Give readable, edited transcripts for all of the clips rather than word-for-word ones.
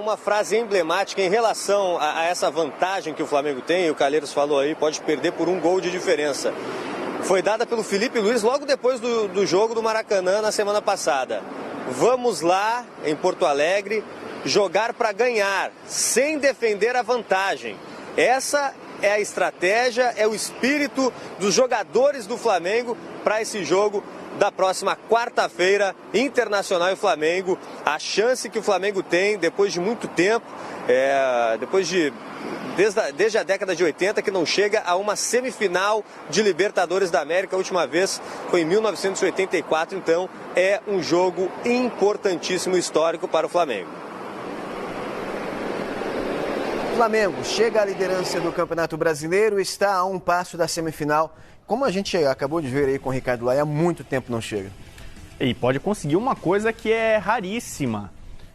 uma frase emblemática em relação a essa vantagem que o Flamengo tem, e o Calheiros falou aí, pode perder por 1 gol de diferença. Foi dada pelo Felipe Luiz logo depois do jogo do Maracanã na semana passada. Vamos lá, em Porto Alegre, jogar para ganhar, sem defender a vantagem. Essa é a estratégia, é o espírito dos jogadores do Flamengo para esse jogo da próxima quarta-feira, Internacional e Flamengo. A chance que o Flamengo tem, depois de muito tempo, desde a década de 80, que não chega a uma semifinal de Libertadores da América. A última vez foi em 1984, então é um jogo importantíssimo, histórico para o Flamengo. O Flamengo chega à liderança do Campeonato Brasileiro, está a um passo da semifinal. Como a gente acabou de ver aí com o Ricardo Laia, há muito tempo não chega. E pode conseguir uma coisa que é raríssima,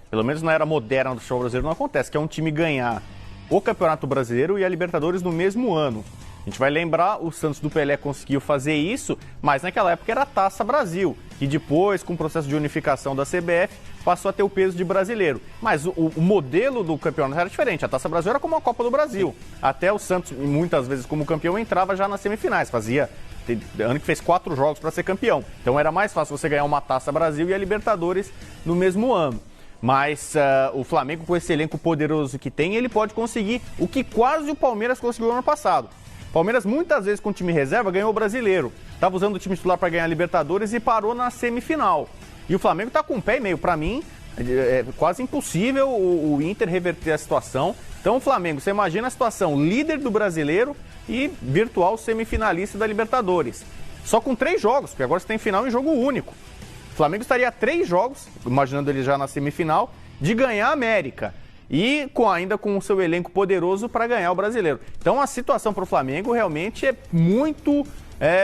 pelo menos na era moderna do futebol brasileiro não acontece, que é um time ganhar o Campeonato Brasileiro e a Libertadores no mesmo ano. A gente vai lembrar, o Santos do Pelé conseguiu fazer isso, mas naquela época era a Taça Brasil. E depois, com o processo de unificação da CBF, passou a ter o peso de brasileiro. Mas o modelo do campeonato era diferente. A Taça Brasil era como a Copa do Brasil. Até o Santos, muitas vezes como campeão, entrava já nas semifinais. Ano que fez 4 jogos para ser campeão. Então era mais fácil você ganhar uma Taça Brasil e a Libertadores no mesmo ano. Mas o Flamengo, com esse elenco poderoso que tem, ele pode conseguir o que quase o Palmeiras conseguiu no ano passado. Palmeiras, muitas vezes com o time reserva, ganhou o Brasileiro. Estava usando o time titular para ganhar a Libertadores e parou na semifinal. E o Flamengo está com um pé e meio. Para mim, é quase impossível o Inter reverter a situação. Então, o Flamengo, você imagina a situação: líder do Brasileiro e virtual semifinalista da Libertadores. Só com 3 jogos, porque agora você tem final em jogo único. O Flamengo estaria a 3 jogos, imaginando ele já na semifinal, de ganhar a América. E ainda com o seu elenco poderoso para ganhar o Brasileiro. Então a situação para o Flamengo realmente é muito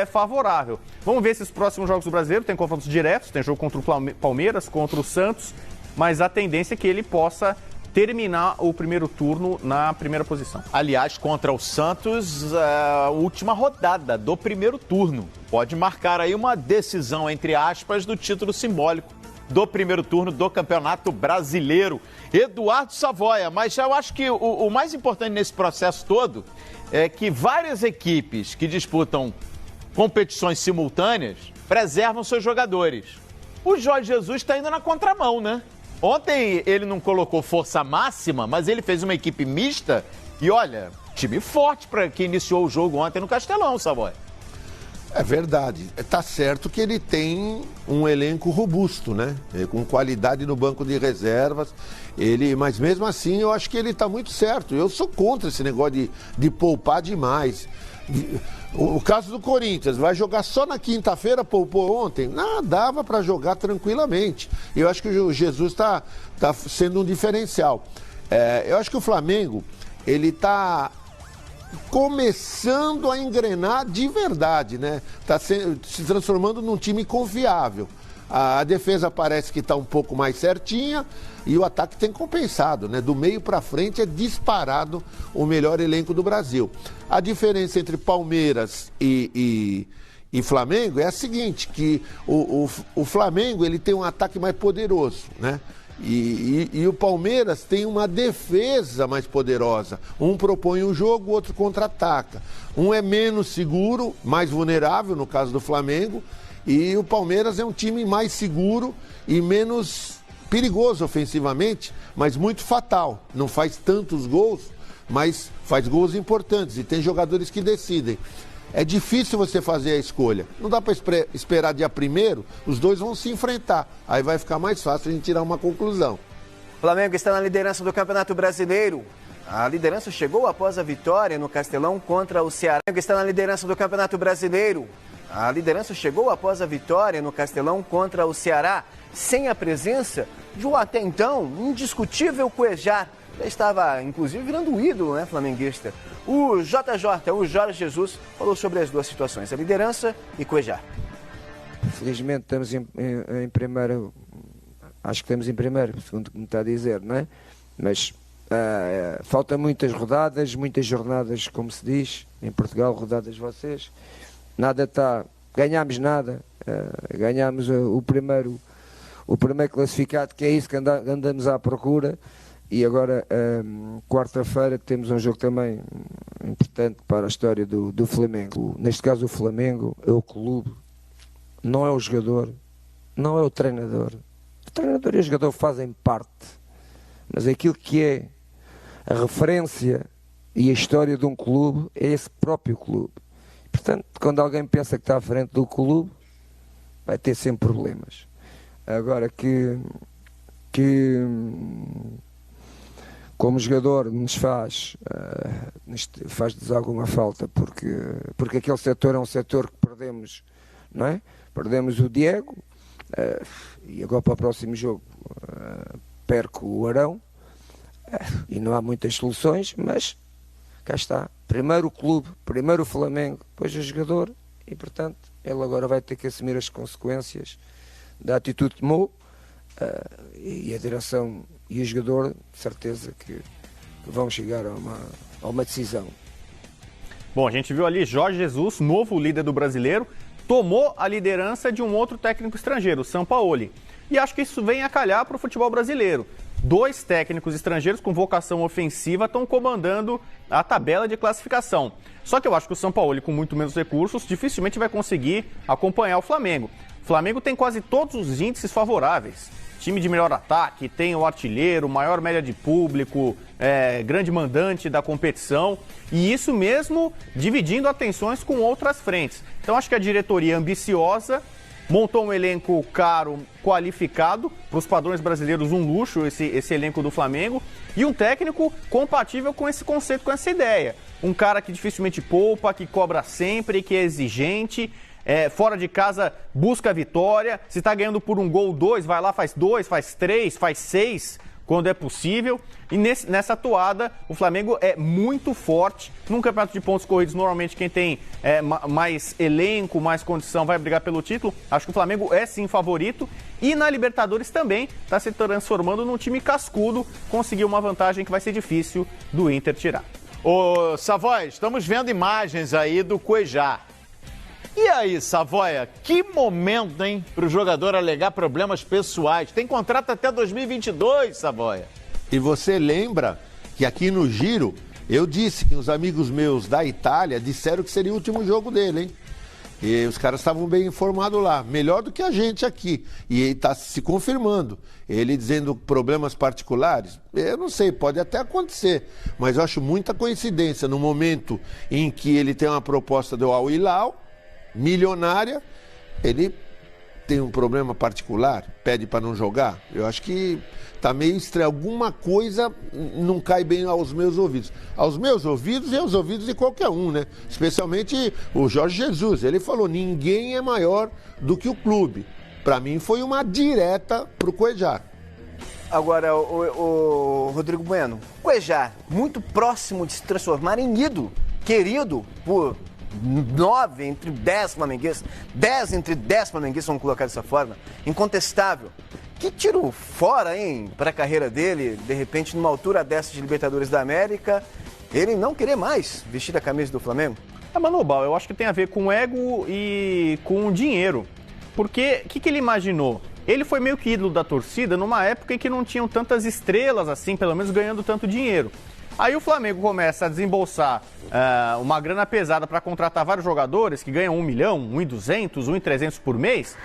favorável. Vamos ver se os próximos jogos do Brasileiro tem confrontos diretos, tem jogo contra o Palmeiras, contra o Santos, mas a tendência é que ele possa terminar o primeiro turno na primeira posição. Aliás, contra o Santos, a última rodada do primeiro turno. Pode marcar aí uma decisão, entre aspas, do título simbólico do primeiro turno do Campeonato Brasileiro. Eduardo Savoia, mas eu acho que o mais importante nesse processo todo é que várias equipes que disputam competições simultâneas preservam seus jogadores. O Jorge Jesus está indo na contramão, né? Ontem ele não colocou força máxima, mas ele fez uma equipe mista e, olha, time forte para quem iniciou o jogo ontem no Castelão, Savoia. É verdade. Tá certo que ele tem um elenco robusto, né? Com qualidade no banco de reservas. Mas mesmo assim eu acho que ele tá muito certo. Eu sou contra esse negócio de poupar demais. O caso do Corinthians, vai jogar só na quinta-feira, poupou ontem? Não, dava para jogar tranquilamente. Eu acho que o Jesus tá sendo um diferencial. Eu acho que o Flamengo, ele tá começando a engrenar de verdade, né? Tá se transformando num time confiável. A defesa parece que está um pouco mais certinha e o ataque tem compensado, né? Do meio para frente é disparado o melhor elenco do Brasil. A diferença entre Palmeiras e Flamengo é a seguinte, que o Flamengo ele tem um ataque mais poderoso, né? E o Palmeiras tem uma defesa mais poderosa. Um propõe um jogo, o outro contra-ataca. Um é menos seguro, mais vulnerável, no caso do Flamengo, e o Palmeiras é um time mais seguro e menos perigoso ofensivamente, mas muito fatal. Não faz tantos gols, mas faz gols importantes e tem jogadores que decidem. É difícil você fazer a escolha. Não dá para esperar dia 1º, os dois vão se enfrentar. Aí vai ficar mais fácil a gente tirar uma conclusão. O Flamengo está na liderança do Campeonato Brasileiro. A liderança chegou após a vitória no Castelão contra o Ceará. O Flamengo está na liderança do Campeonato Brasileiro. A liderança chegou após a vitória no Castelão contra o Ceará, sem a presença de um até então indiscutível Cuejar. Já estava, inclusive, virando um ídolo, né, flamenguista. O JJ, o Jorge Jesus, falou sobre as duas situações, a liderança e Cuejar. Felizmente estamos em primeiro, acho que estamos em primeiro, segundo o que me está a dizer, não é? Mas faltam muitas rodadas, muitas jornadas, como se diz, em Portugal, rodadas vocês. Nada está, ganhámos nada, ganhámos o primeiro classificado, que é isso que andamos à procura. E agora, quarta-feira, temos um jogo também importante para a história do Flamengo. Neste caso, o Flamengo é o clube, não é o jogador, não é o treinador. O treinador e o jogador fazem parte, mas aquilo que é a referência e a história de um clube é esse próprio clube. Portanto, quando alguém pensa que está à frente do clube, vai ter sempre problemas. Agora que como jogador nos faz-nos alguma falta, porque aquele setor é um setor que perdemos, não é? Perdemos o Diego, e agora para o próximo jogo perco o Arão, e não há muitas soluções, mas cá está. Primeiro o clube, primeiro o Flamengo, depois o jogador, e portanto ele agora vai ter que assumir as consequências da atitude que tomou, e a direção e o jogador, de certeza que vão chegar a uma decisão. Bom, a gente viu ali Jorge Jesus, novo líder do Brasileiro, tomou a liderança de um outro técnico estrangeiro, o Sampaoli. E acho que isso vem a calhar para o futebol brasileiro. 2 técnicos estrangeiros com vocação ofensiva estão comandando a tabela de classificação. Só que eu acho que o Sampaoli, com muito menos recursos, dificilmente vai conseguir acompanhar o Flamengo. O Flamengo tem quase todos os índices favoráveis. Time de melhor ataque, tem o artilheiro, maior média de público, grande mandante da competição. E isso mesmo dividindo atenções com outras frentes. Então acho que a diretoria ambiciosa montou um elenco caro, qualificado, para os padrões brasileiros um luxo esse elenco do Flamengo, e um técnico compatível com esse conceito, com essa ideia. Um cara que dificilmente poupa, que cobra sempre, que é exigente, fora de casa busca a vitória, se está ganhando por 1 gol, 2, vai lá, faz 2, faz 3, faz 6, quando é possível. E nessa atuada, o Flamengo é muito forte. Num campeonato de pontos corridos, normalmente quem tem mais elenco, mais condição, vai brigar pelo título. Acho que o Flamengo é sim favorito. E na Libertadores também está se transformando num time cascudo. Conseguiu uma vantagem que vai ser difícil do Inter tirar. Ô, Savoy, estamos vendo imagens aí do Cuejá. E aí, Savoia, que momento, hein, para o jogador alegar problemas pessoais. Tem contrato até 2022, Savoia. E você lembra que aqui no Giro, eu disse que os amigos meus da Itália disseram que seria o último jogo dele, hein? E os caras estavam bem informados lá, melhor do que a gente aqui. E está se confirmando. Ele dizendo problemas particulares, eu não sei, pode até acontecer. Mas eu acho muita coincidência no momento em que ele tem uma proposta do Al Hilal, milionária, ele tem um problema particular, pede para não jogar. Eu acho que tá meio estranho, alguma coisa não cai bem aos meus ouvidos. Aos meus ouvidos e aos ouvidos de qualquer um, né? Especialmente o Jorge Jesus. Ele falou, ninguém é maior do que o clube. Para mim foi uma direta pro Cuejá. Agora, o Rodrigo Bueno, Cuejá, muito próximo de se transformar em ídolo, querido por 9 entre 10 flamenguistas, 10 entre 10 flamenguistas, vamos colocar dessa forma, incontestável. Que tiro fora, hein, para a carreira dele, de repente, numa altura dessa de Libertadores da América, ele não querer mais vestir a camisa do Flamengo? Manobal, eu acho que tem a ver com ego e com dinheiro. Porque, o que ele imaginou? Ele foi meio que ídolo da torcida numa época em que não tinham tantas estrelas assim, pelo menos ganhando tanto dinheiro. Aí o Flamengo começa a desembolsar uma grana pesada para contratar vários jogadores que ganham 1 milhão, 1.200, 1.300 por mês.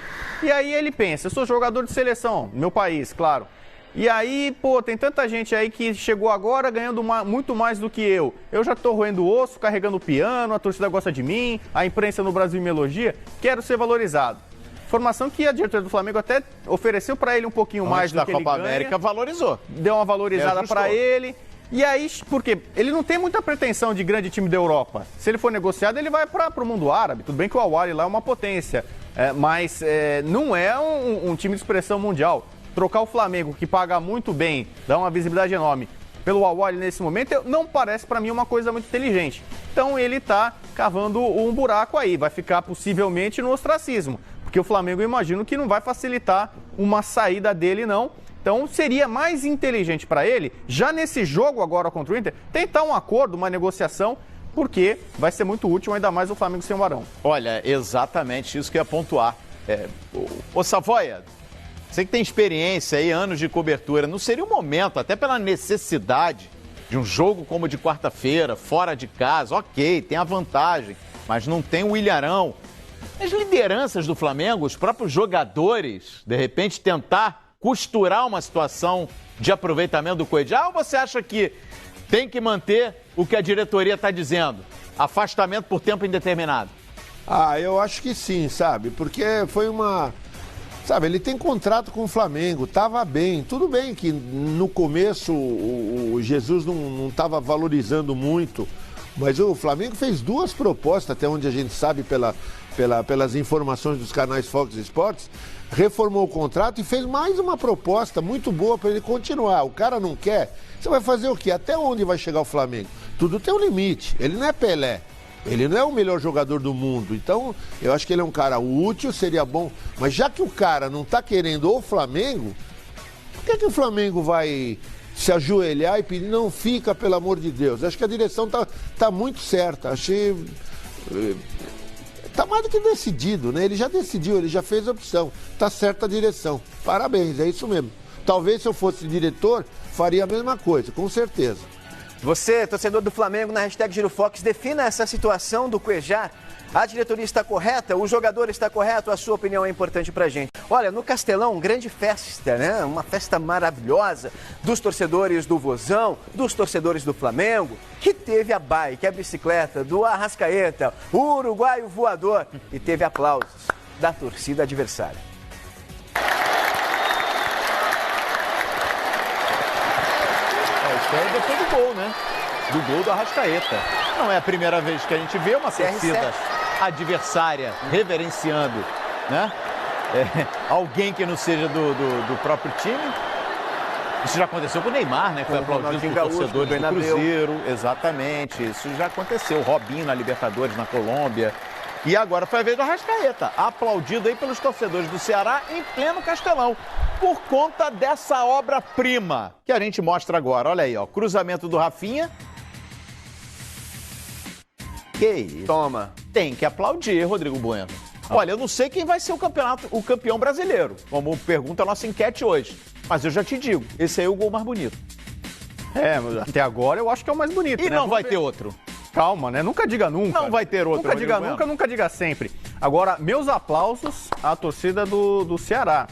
E aí ele pensa, eu sou jogador de seleção, meu país, claro. E aí, tem tanta gente aí que chegou agora ganhando muito mais do que eu. Eu já tô roendo o osso, carregando o piano, a torcida gosta de mim, a imprensa no Brasil me elogia, quero ser valorizado. Informação que a diretoria do Flamengo até ofereceu para ele um pouquinho mais do que ele ganha. Copa América valorizou. Deu uma valorizada para ele. E aí, porque ele não tem muita pretensão de grande time da Europa. Se ele for negociado, ele vai para o mundo árabe. Tudo bem que o Al Ahly lá é uma potência, mas não é um time de expressão mundial. Trocar o Flamengo, que paga muito bem, dá uma visibilidade enorme, pelo Al Ahly nesse momento, não parece para mim uma coisa muito inteligente. Então ele está cavando um buraco aí, vai ficar possivelmente no ostracismo. Porque o Flamengo, eu imagino que não vai facilitar uma saída dele, não. Então seria mais inteligente para ele, já nesse jogo agora contra o Inter, tentar um acordo, uma negociação, porque vai ser muito útil, ainda mais o Flamengo sem o Arão. Olha, exatamente isso que eu ia pontuar. Ô Savoia, Você que tem experiência aí, anos de cobertura, não seria um momento, até pela necessidade de um jogo como o de quarta-feira, fora de casa, ok, tem a vantagem, mas não tem o Ilharão. As lideranças do Flamengo, os próprios jogadores, de repente tentar costurar uma situação de aproveitamento do Cuejá, ou você acha que tem que manter o que a diretoria está dizendo? Afastamento por tempo indeterminado? Eu acho que sim, sabe? Porque foi uma... Sabe, ele tem contrato com o Flamengo, estava bem. Tudo bem que no começo o Jesus não estava valorizando muito, mas o Flamengo fez 2 propostas, até onde a gente sabe pelas informações dos canais Fox Sports, reformou o contrato e fez mais uma proposta muito boa para ele continuar. O cara não quer, você vai fazer o quê? Até onde vai chegar o Flamengo? Tudo tem um limite, ele não é Pelé. Ele não é o melhor jogador do mundo, então eu acho que ele é um cara útil, seria bom. Mas já que o cara não tá querendo o Flamengo, por que o Flamengo vai se ajoelhar e pedir, não fica, pelo amor de Deus? Acho que a direção tá muito certa, achei... Tá mais do que decidido, né? Ele já decidiu, ele já fez a opção, tá certa a direção. Parabéns, é isso mesmo. Talvez se eu fosse diretor, faria a mesma coisa, com certeza. Você, torcedor do Flamengo, na hashtag GiroFox, defina essa situação do Cuejá. A diretoria está correta? O jogador está correto? A sua opinião é importante pra gente. Olha, no Castelão, grande festa, né? Uma festa maravilhosa dos torcedores do Vozão, dos torcedores do Flamengo, que teve a bike, a bicicleta do Arrascaeta, o uruguaio voador, e teve aplausos da torcida adversária. É depois do gol, né? Do gol do Arrascaeta. Não é a primeira vez que a gente vê uma torcida adversária reverenciando, né? Alguém que não seja do próprio time. Isso já aconteceu com o Neymar, né? Foi aplaudido por torcedores do Cruzeiro. Exatamente. Isso já aconteceu. O Robinho na Libertadores, na Colômbia. E agora foi a vez do Arrascaeta, aplaudido aí pelos torcedores do Ceará em pleno Castelão, por conta dessa obra-prima que a gente mostra agora. Olha aí, ó, cruzamento do Rafinha. Que isso? Toma. Tem que aplaudir, Rodrigo Bueno. Olha, eu não sei quem vai ser o campeão brasileiro, como pergunta a nossa enquete hoje, mas eu já te digo, esse aí é o gol mais bonito. Até agora eu acho que é o mais bonito, e né? não vai ter outro. Calma, né? Nunca diga nunca. Não vai ter outro. Nunca diga nunca, nunca diga sempre. Agora, meus aplausos à torcida do Ceará.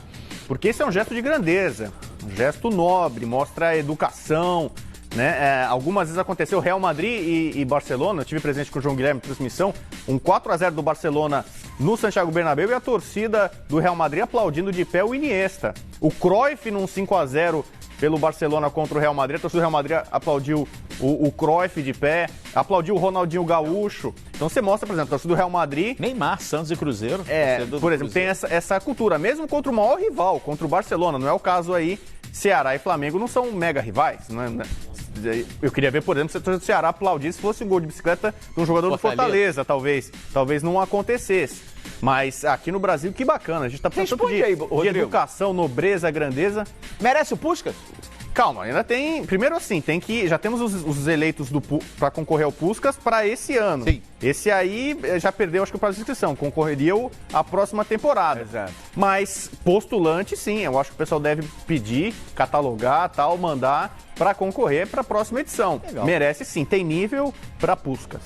Porque esse é um gesto de grandeza, um gesto nobre, mostra a educação, né? Algumas vezes aconteceu Real Madrid e Barcelona, eu tive presente com o João Guilherme em transmissão, um 4-0 do Barcelona no Santiago Bernabéu e a torcida do Real Madrid aplaudindo de pé o Iniesta. O Cruyff num 5-0 pelo Barcelona contra o Real Madrid, a torcida do Real Madrid aplaudiu o Cruyff de pé, aplaudiu o Ronaldinho Gaúcho. Então você mostra, por exemplo, a torcida do Real Madrid... Neymar, Santos e Cruzeiro. Por exemplo, tem essa cultura, mesmo contra o maior rival, contra o Barcelona. Não é o caso aí, Ceará e Flamengo não são mega rivais, né? Eu queria ver, por exemplo, se a torcida do Ceará aplaudisse se fosse um gol de bicicleta de um jogador do Fortaleza, talvez não acontecesse. Mas aqui no Brasil, que bacana. A gente tá pensando de educação, nobreza, grandeza. Merece o Puskás? Calma, ainda tem... Primeiro assim, já temos os eleitos para concorrer ao Puskás para esse ano. Sim. Esse aí já perdeu, acho que o prazo de inscrição. Concorreria a próxima temporada. Exato. Mas postulante, sim. Eu acho que o pessoal deve pedir, catalogar, tal, mandar para concorrer para a próxima edição. Legal. Merece sim. Tem nível para Puskás.